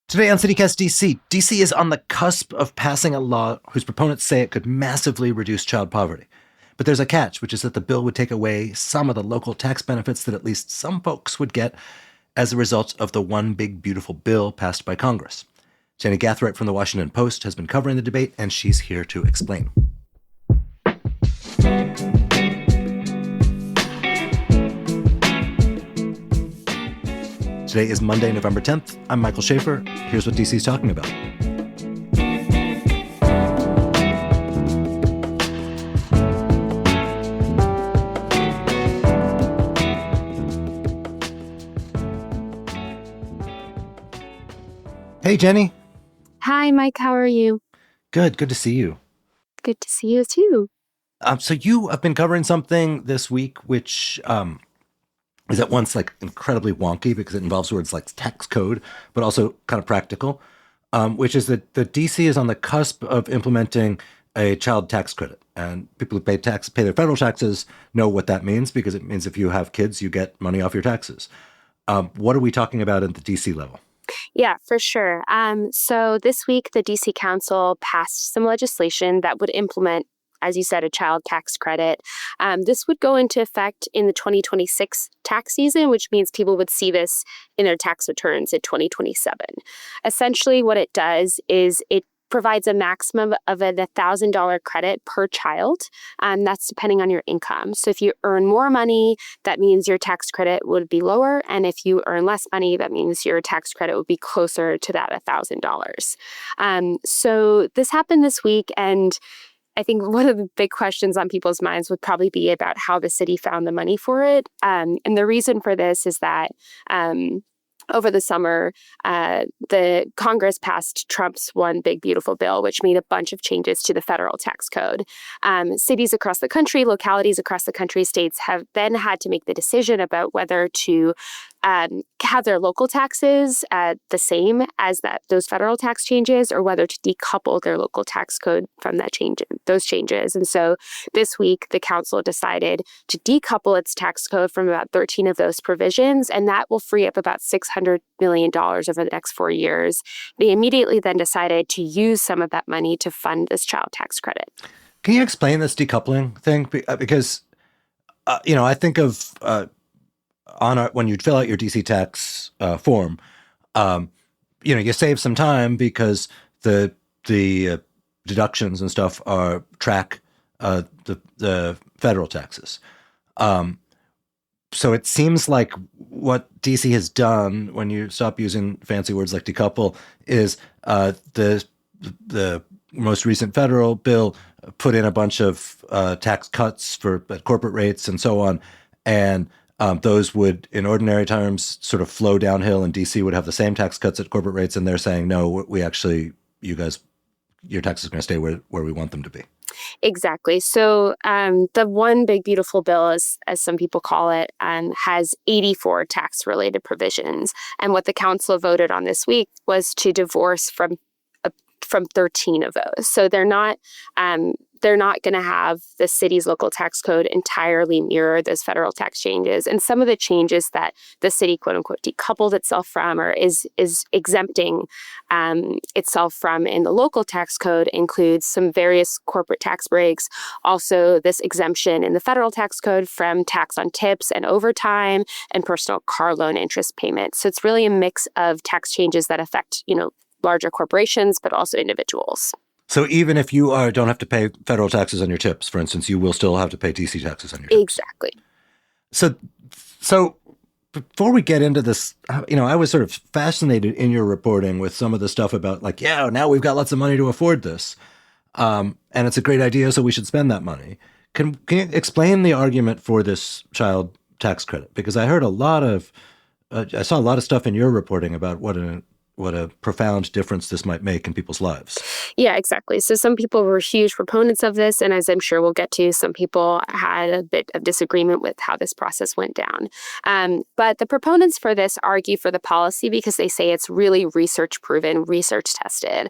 Today on CityCast DC, DC is on the cusp of passing a law whose proponents say it could massively reduce child poverty. But there's a catch, which is that the bill would take away some of the local tax benefits that at least some folks would get as a result of the one big beautiful bill passed by Congress. Jenny Gathright from the Washington Post has been covering the debate, and she's here to explain. Today is Monday, November 10th. I'm Michael Schaefer. Here's what DC's talking about. Hey, Jenny. Hi, Mike. How are you? Good to see you. Good to see you, too. So you have been covering something this week which is at once like incredibly wonky because it involves words like tax code, but also kind of practical, which is that the DC is on the cusp of implementing a child tax credit. And people who pay their federal taxes know what that means, because it means if you have kids, you get money off your taxes. What are we talking about at the DC level? Yeah, for sure. So this week, the DC Council passed some legislation that would implement, as you said, a child tax credit. This would go into effect in the 2026 tax season, which means people would see this in their tax returns in 2027. Essentially, what it does is it provides a maximum of a $1,000 credit per child. That's depending on your income. So if you earn more money, that means your tax credit would be lower. And if you earn less money, that means your tax credit would be closer to that $1,000. So this happened this week, and I think one of the big questions on people's minds would probably be about how the city found the money for it. And the reason for this is that over the summer, the Congress passed Trump's one big beautiful bill, which made a bunch of changes to the federal tax code. Cities across the country, localities across the country, states have then had to make the decision about whether to have their local taxes the same as those federal tax changes, or whether to decouple their local tax code from those changes. And so this week, the council decided to decouple its tax code from about 13 of those provisions, and that will free up about $600 million over the next 4 years. They immediately then decided to use some of that money to fund this child tax credit. Can you explain this decoupling thing? Because, I think of when you fill out your DC tax form, you save some time because the deductions and stuff track the federal taxes. So it seems like what DC has done, when you stop using fancy words like decouple, is the most recent federal bill put in a bunch of tax cuts for corporate rates and so on, and those would, in ordinary terms, sort of flow downhill, and DC would have the same tax cuts at corporate rates, and they're saying, no, your taxes are going to stay where we want them to be. Exactly. So the one big beautiful bill, as some people call it, has 84 tax-related provisions. And what the council voted on this week was to divorce from 13 of those. So they're not going to have the city's local tax code entirely mirror those federal tax changes. And some of the changes that the city, quote unquote, decoupled itself from, or is exempting itself from in the local tax code, includes some various corporate tax breaks. Also, this exemption in the federal tax code from tax on tips and overtime and personal car loan interest payments. So it's really a mix of tax changes that affect, larger corporations, but also individuals. So even if you don't have to pay federal taxes on your tips, for instance, you will still have to pay DC taxes on your tips. Exactly. So before we get into this, I was sort of fascinated in your reporting with some of the stuff about now we've got lots of money to afford this. And it's a great idea, so we should spend that money. Can you explain the argument for this child tax credit? Because I heard I saw a lot of stuff in your reporting about what a profound difference this might make in people's lives. Yeah, exactly. So some people were huge proponents of this, and as I'm sure we'll get to, some people had a bit of disagreement with how this process went down. But the proponents for this argue for the policy because they say it's really research proven, research tested.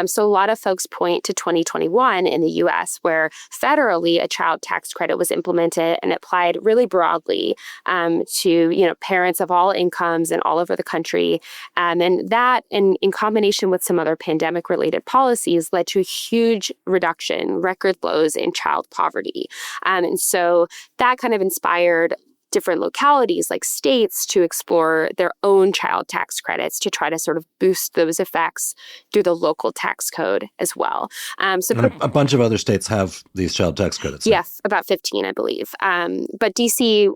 So a lot of folks point to 2021 in the U.S., where federally a child tax credit was implemented and applied really broadly to parents of all incomes and all over the country. And that that, and in combination with some other pandemic-related policies, led to a huge reduction, record lows in child poverty. And so that kind of inspired different localities like states to explore their own child tax credits to try to sort of boost those effects through the local tax code as well. And a bunch of other states have these child tax credits. Yes, about 15, I believe. But DC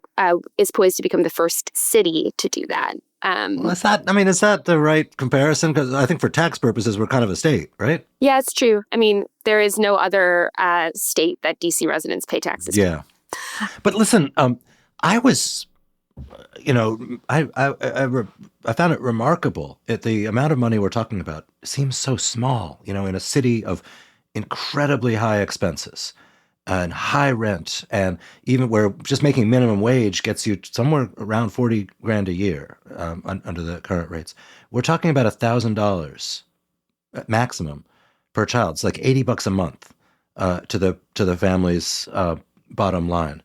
is poised to become the first city to do that. Well, is that the right comparison? Because I think for tax purposes, we're kind of a state, right? Yeah, it's true. I mean, there is no other state that DC residents pay taxes to. Yeah. But listen, I was, I found it remarkable that the amount of money we're talking about seems so small, in a city of incredibly high expenses and high rent, and even where just making minimum wage gets you somewhere around $40,000 a year under the current rates. We're talking about $1,000 maximum per child. It's like $80 a month to the family's bottom line.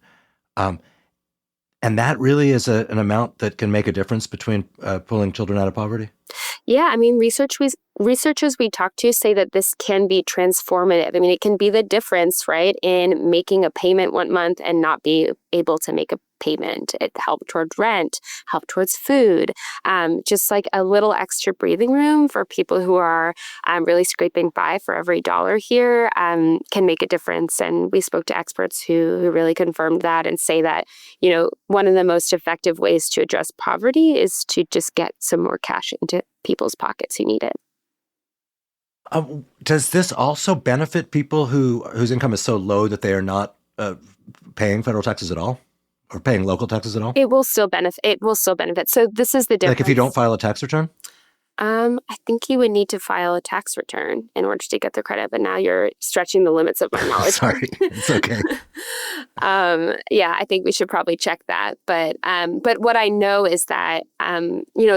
And that really is an amount that can make a difference between pulling children out of poverty? Yeah, I mean, researchers we talk to say that this can be transformative. I mean, it can be the difference, right, in making a payment one month and not be able to make a payment. It helped towards rent, help towards food, just like a little extra breathing room for people who are really scraping by for every dollar here can make a difference. And we spoke to experts who really confirmed that and say that, one of the most effective ways to address poverty is to just get some more cash into people's pockets who need it. Does this also benefit people whose income is so low that they are not paying federal taxes at all? Or paying local taxes at all? It will still benefit. So this is the difference. Like if you don't file a tax return? I think you would need to file a tax return in order to get the credit, but now you're stretching the limits of my knowledge. Sorry, it's okay. Yeah, I think we should probably check that. But what I know is that,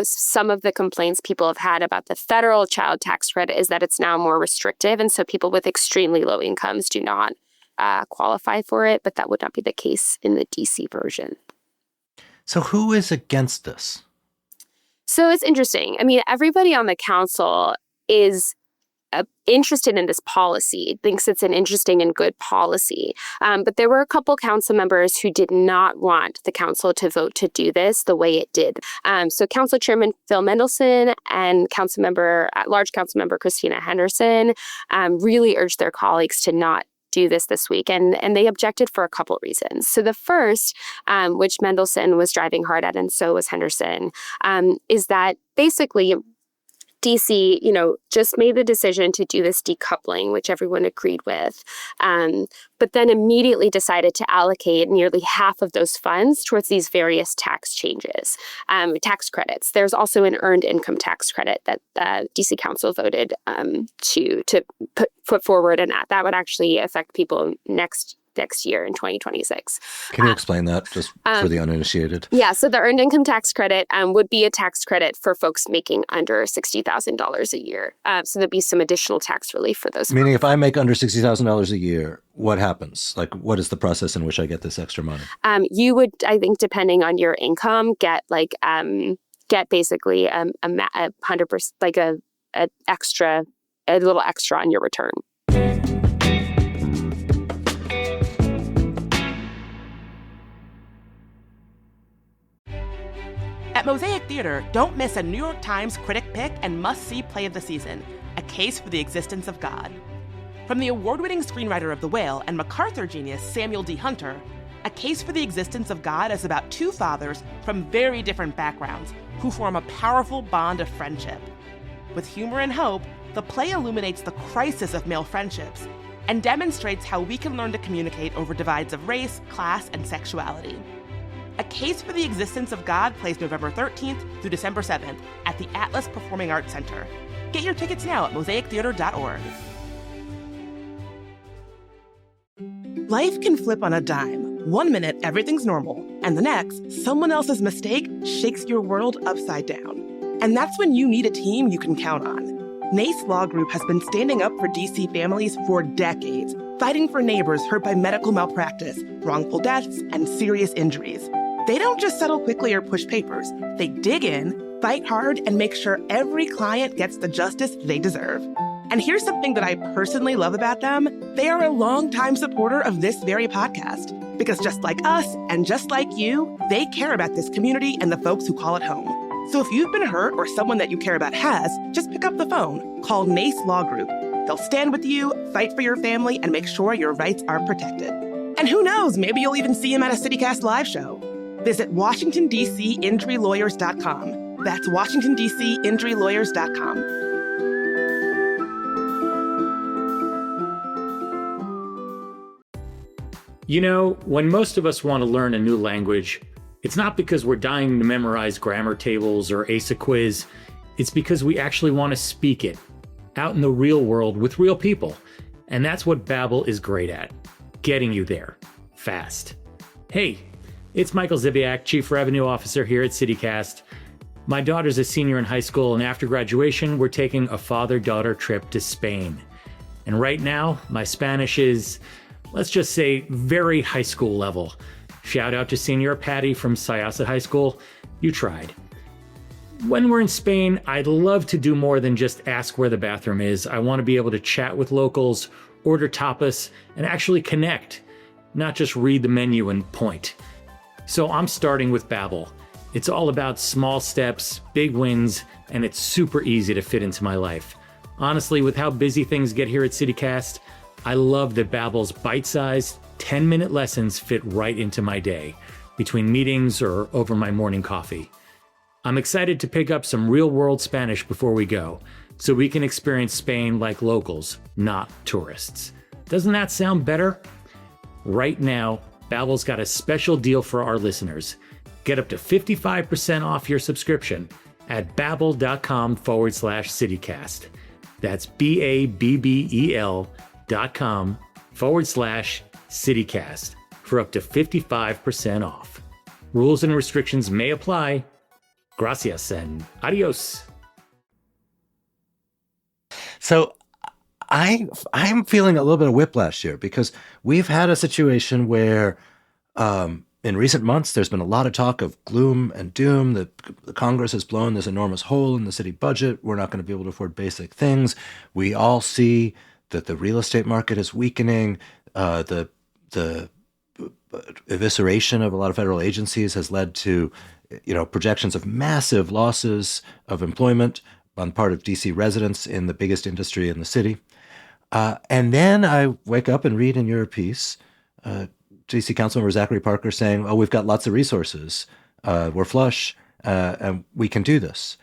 some of the complaints people have had about the federal child tax credit is that it's now more restrictive. And so people with extremely low incomes do not qualify for it, but that would not be the case in the DC version. So who is against this? So it's interesting. I mean, everybody on the council is interested in this policy, thinks it's an interesting and good policy. But there were a couple council members who did not want the council to vote to do this the way it did. So Council Chairman Phil Mendelson and large council member Christina Henderson really urged their colleagues to not do this week. And they objected for a couple reasons. So the first, which Mendelson was driving hard at, and so was Henderson, is that basically DC, just made the decision to do this decoupling, which everyone agreed with, but then immediately decided to allocate nearly half of those funds towards these various tax changes, tax credits. There's also an earned income tax credit that the DC Council voted to put forward, and that would actually affect people next year in 2026. Can you explain that just for the uninitiated? Yeah, so the earned income tax credit would be a tax credit for folks making under $60,000 a year. So there'd be some additional tax relief for those. Meaning if I make under $60,000 a year, what happens? Like, what is the process in which I get this extra money? You would, I think, depending on your income, get basically 100%, like a little extra on your return. At Mosaic Theater, don't miss a New York Times critic pick and must-see play of the season, A Case for the Existence of God. From the award-winning screenwriter of The Whale and MacArthur genius Samuel D. Hunter, A Case for the Existence of God is about two fathers from very different backgrounds who form a powerful bond of friendship. With humor and hope, the play illuminates the crisis of male friendships and demonstrates how we can learn to communicate over divides of race, class, and sexuality. A Case for the Existence of God plays November 13th through December 7th at the Atlas Performing Arts Center. Get your tickets now at mosaictheater.org. Life can flip on a dime. 1 minute, everything's normal, and the next, someone else's mistake shakes your world upside down. And that's when you need a team you can count on. NACE Law Group has been standing up for DC families for decades, fighting for neighbors hurt by medical malpractice, wrongful deaths, and serious injuries. They don't just settle quickly or push papers. They dig in, fight hard, and make sure every client gets the justice they deserve. And here's something that I personally love about them. They are a longtime supporter of this very podcast. Because just like us, and just like you, they care about this community and the folks who call it home. So if you've been hurt or someone that you care about has, just pick up the phone. Call Mace Law Group. They'll stand with you, fight for your family, and make sure your rights are protected. And who knows, maybe you'll even see him at a CityCast live show. Visit WashingtonDCInjuryLawyers.com. That's WashingtonDCInjuryLawyers.com. You know, when most of us want to learn a new language, it's not because we're dying to memorize grammar tables or ace a quiz. It's because we actually want to speak it out in the real world with real people. And that's what Babbel is great at, getting you there fast. Hey, it's Michael Zibiak, Chief Revenue Officer here at CityCast. My daughter's a senior in high school, and after graduation, we're taking a father-daughter trip to Spain. And right now, my Spanish is, let's just say, very high school level. Shout out to Senior Patty from Syosset High School. You tried. When we're in Spain, I'd love to do more than just ask where the bathroom is. I want to be able to chat with locals, order tapas, and actually connect, not just read the menu and point. So I'm starting with Babbel. It's all about small steps, big wins, and it's super easy to fit into my life. Honestly, with how busy things get here at CityCast, I love that Babbel's bite-sized, 10-minute lessons fit right into my day, between meetings or over my morning coffee. I'm excited to pick up some real-world Spanish before we go, so we can experience Spain like locals, not tourists. Doesn't that sound better? Right now, Babbel's got a special deal for our listeners. Get up to 55% off your subscription at babbel.com/citycast. That's BABBEL.com/citycast for up to 55% off. Rules and restrictions may apply. Gracias and adios. So I'm feeling a little bit of whiplash here because we've had a situation where in recent months there's been a lot of talk of gloom and doom. The Congress has blown this enormous hole in the city budget. We're not going to be able to afford basic things. We all see that the real estate market is weakening. The evisceration of a lot of federal agencies has led to projections of massive losses of employment on part of DC residents in the biggest industry in the city. And then I wake up and read in your piece, DC Councilmember Zachary Parker saying, "Oh, we've got lots of resources. We're flush, and we can do this."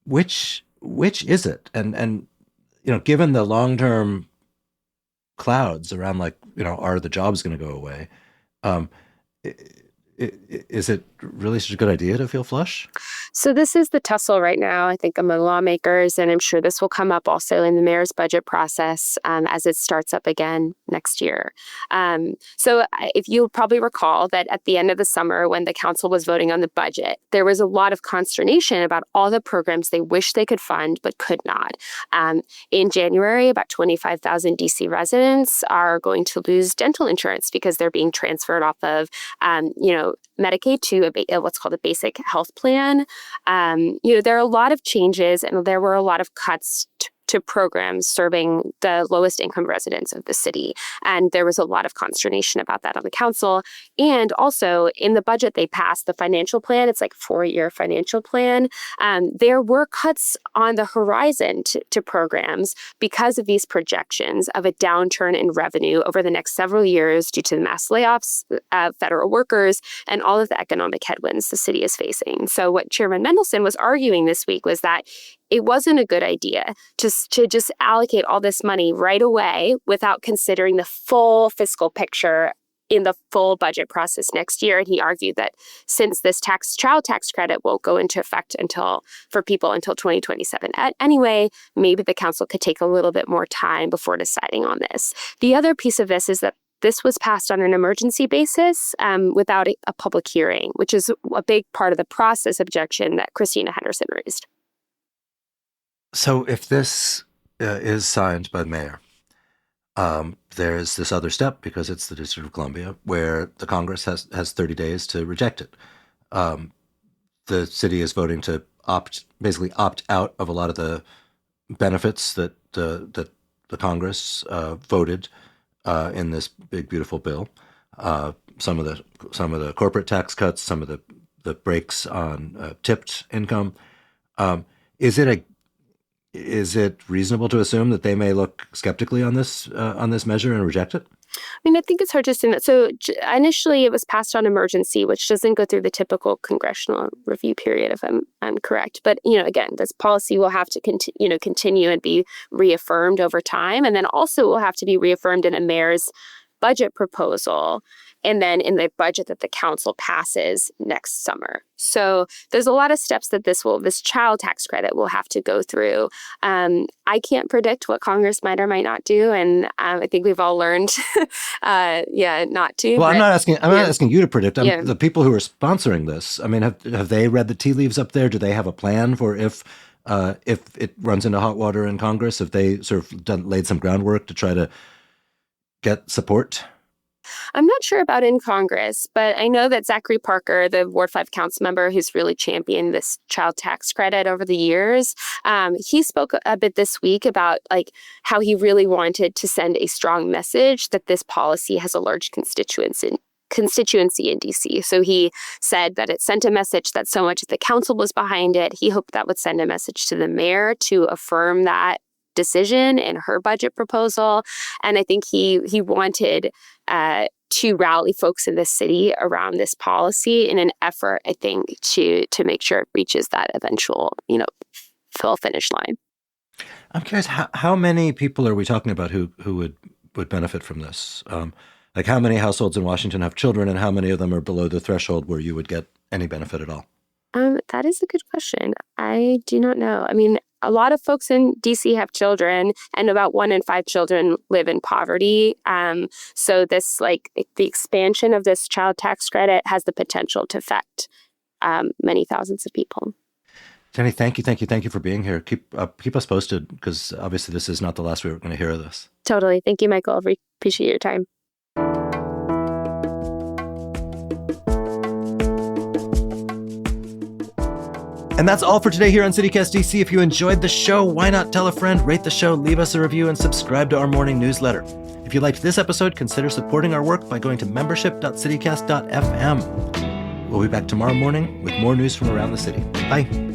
Which is it? And given the long-term clouds around, are the jobs going to go away? Is it really such a good idea to feel flush? So this is the tussle right now, I think, among lawmakers, and I'm sure this will come up also in the mayor's budget process as it starts up again next year. So if you'll probably recall that at the end of the summer when the council was voting on the budget, there was a lot of consternation about all the programs they wish they could fund but could not. In January, about 25,000 DC residents are going to lose dental insurance because they're being transferred off of, Medicaid to what's called a basic health plan. There are a lot of changes and there were a lot of cuts to programs serving the lowest income residents of the city. And there was a lot of consternation about that on the council. And also in the budget they passed, the financial plan, it's like a 4-year financial plan. There were cuts on the horizon to programs because of these projections of a downturn in revenue over the next several years due to the mass layoffs of federal workers and all of the economic headwinds the city is facing. So what Chairman Mendelson was arguing this week was that it wasn't a good idea to just allocate all this money right away without considering the full fiscal picture in the full budget process next year. And he argued that since this child tax credit won't go into effect for people until 2027 anyway, maybe the council could take a little bit more time before deciding on this. The other piece of this is that this was passed on an emergency basis without a public hearing, which is a big part of the process objection that Christina Henderson raised. So if this is signed by the mayor, there's this other step, because it's the District of Columbia, where the Congress has 30 days to reject it. the city is voting to basically opt out of a lot of the benefits that the Congress voted in this big beautiful bill. Some of the corporate tax cuts, some of the breaks on tipped income. Is it reasonable to assume that they may look skeptically on this measure and reject it? I mean, I think it's hard to assume that. So initially, it was passed on emergency, which doesn't go through the typical congressional review period, if I'm correct. But again, this policy will have to continue and be reaffirmed over time, and then also will have to be reaffirmed in a mayor's budget proposal, and then in the budget that the council passes next summer. So there's a lot of steps that this child tax credit will have to go through. I can't predict what Congress might or might not do, and I think we've all learned, not to. Well, I'm not asking you to predict. The people who are sponsoring this. I mean, have they read the tea leaves up there? Do they have a plan for if it runs into hot water in Congress? Have they sort of laid some groundwork to try to get support? I'm not sure about in Congress, but I know that Zachary Parker, the Ward 5 council member who's really championed this child tax credit over the years, he spoke a bit this week about how he really wanted to send a strong message that this policy has a large constituency in DC. So he said that it sent a message that so much of the council was behind it. He hoped that would send a message to the mayor to affirm that decision in her budget proposal. And I think he wanted to rally folks in the city around this policy in an effort, I think, to make sure it reaches that eventual, full finish line. I'm curious, how many people are we talking about who would benefit from this? How many households in Washington have children, and how many of them are below the threshold where you would get any benefit at all? That is a good question. I do not know. I mean, a lot of folks in DC have children, and about 1 in 5 children live in poverty. So this, the expansion of this child tax credit has the potential to affect many thousands of people. Jenny, thank you for being here. Keep us posted, because obviously this is not the last we're going to hear of this. Totally. Thank you, Michael. Appreciate your time. And that's all for today here on CityCast DC. If you enjoyed the show, why not tell a friend, rate the show, leave us a review, and subscribe to our morning newsletter. If you liked this episode, consider supporting our work by going to membership.citycast.fm. We'll be back tomorrow morning with more news from around the city. Bye.